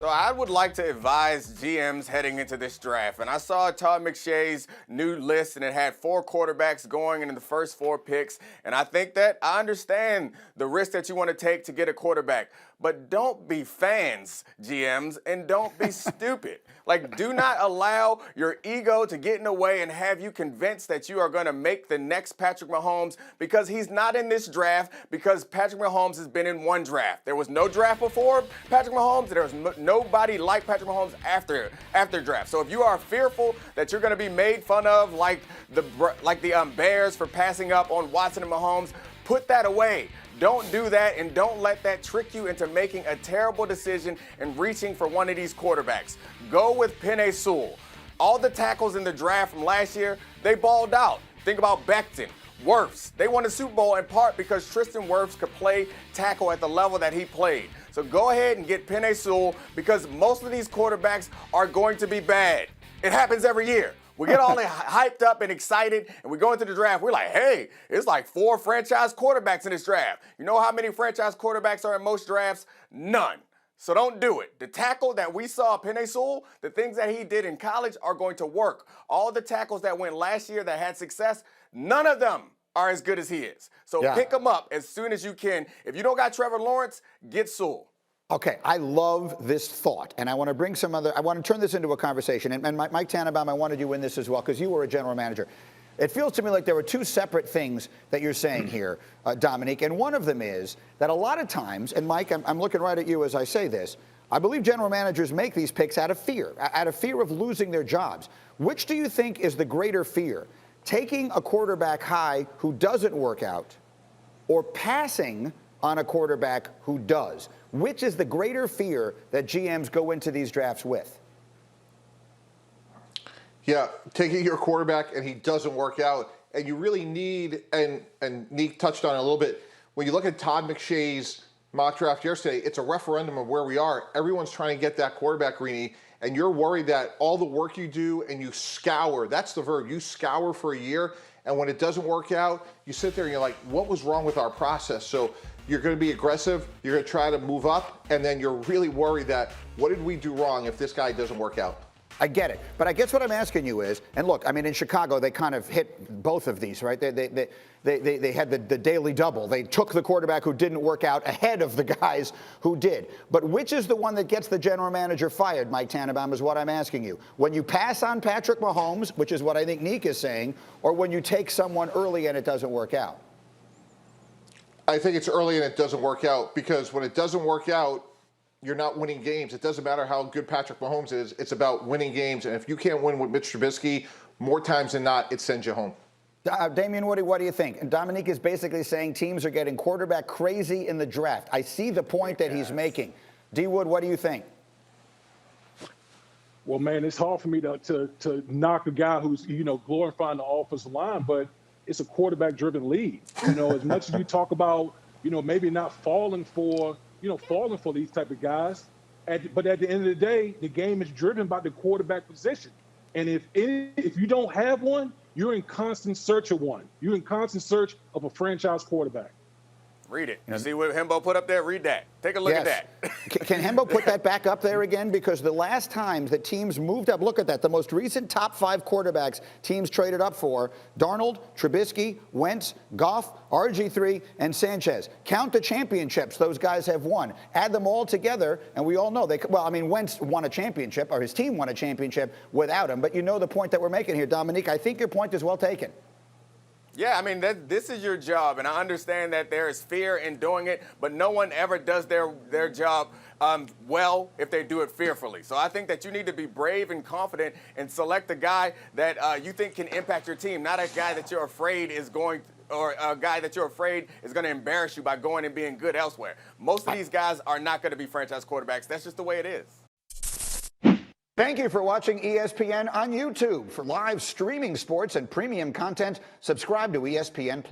So I would like to advise GMs heading into this draft. And I saw Todd McShay's new list, and it had 4 quarterbacks going in the first 4 picks. And I think that I understand the risk that you want to take to get a quarterback. But don't be fans, GMs, and don't be stupid. Like, do not allow your ego to get in the way and have you convinced that you are going to make the next Patrick Mahomes, because he's not in this draft, because Patrick Mahomes has been in one draft. There was no draft before Patrick Mahomes. There was nobody like Patrick Mahomes after draft. So if you are fearful that you're going to be made fun of like the Bears for passing up on Watson and Mahomes, put that away. Don't do that, and don't let that trick you into making a terrible decision and reaching for one of these quarterbacks. Go with Penei Sewell. All the tackles in the draft from last year, they balled out. Think about Becton, Wirfs. They won the Super Bowl in part because Tristan Wirfs could play tackle at the level that he played. So go ahead and get Penei Sewell, because most of these quarterbacks are going to be bad. It happens every year. We get all hyped up and excited, and we go into the draft. We're like, hey, it's like 4 franchise quarterbacks in this draft. You know how many franchise quarterbacks are in most drafts? None. So don't do it. The tackle that we saw, Penei Sewell, the things that he did in college are going to work. All the tackles that went last year that had success, none of them are as good as he is. So pick him up as soon as you can. If you don't got Trevor Lawrence, get Sewell. Okay, I love this thought, and I want to bring I want to turn this into a conversation. And Mike Tannenbaum, I wanted you in this as well, because you were a general manager. It feels to me like there were 2 separate things that you're saying here, Domonique, and one of them is that a lot of times, and Mike, I'm looking right at you as I say this, I believe general managers make these picks out of fear of losing their jobs. Which do you think is the greater fear? Taking a quarterback high who doesn't work out, or passing on a quarterback who does? Which is the greater fear that GMs go into these drafts with? Yeah, taking your quarterback and he doesn't work out, and you really need, and Nick touched on it a little bit, when you look at Todd McShay's mock draft yesterday, it's a referendum of where we are. Everyone's trying to get that quarterback, Greeny, and you're worried that all the work you do and you scour, that's the verb, you scour for a year, and when it doesn't work out, you sit there and you're like, what was wrong with our process? So you're going to be aggressive, you're going to try to move up, and then you're really worried that, what did we do wrong if this guy doesn't work out? I get it. But I guess what I'm asking you is, and look, I mean, in Chicago, they kind of hit both of these, right? They had the daily double. They took the quarterback who didn't work out ahead of the guys who did. But which is the one that gets the general manager fired, Mike Tannenbaum, is what I'm asking you. When you pass on Patrick Mahomes, which is what I think Nick is saying, or when you take someone early and it doesn't work out? I think it's early and it doesn't work out, because when it doesn't work out, you're not winning games. It doesn't matter how good Patrick Mahomes is. It's about winning games. And if you can't win with Mitch Trubisky, more times than not, it sends you home. Damian, what do you think? And Domonique is basically saying teams are getting quarterback crazy in the draft. I see the point that he's making. D. Wood, what do you think? Well, man, it's hard for me to knock a guy who's, glorifying the offensive line, but it's a quarterback-driven league. As much as you talk about, maybe not falling for these type of guys. But at the end of the day, the game is driven by the quarterback position. And if you don't have one, you're in constant search of one. You're in constant search of a franchise quarterback. Read it. You see what Hembo put up there? Read that. Take a look at that. Can Hembo put that back up there again? Because the last time that teams moved up, look at that. The most recent top 5 quarterbacks teams traded up for: Darnold, Trubisky, Wentz, Goff, RG3, and Sanchez. Count the championships those guys have won. Add them all together, and we all know Wentz won a championship, or his team won a championship without him. But you know the point that we're making here, Domonique. I think your point is well taken. Yeah, I mean, this is your job, and I understand that there is fear in doing it, but no one ever does their job well if they do it fearfully. So I think that you need to be brave and confident and select a guy that you think can impact your team, not a guy that you're afraid is going to, or a guy that you're afraid is going to embarrass you by going and being good elsewhere. Most of these guys are not going to be franchise quarterbacks. That's just the way it is. Thank you for watching ESPN on YouTube. For live streaming sports and premium content, subscribe to ESPN+.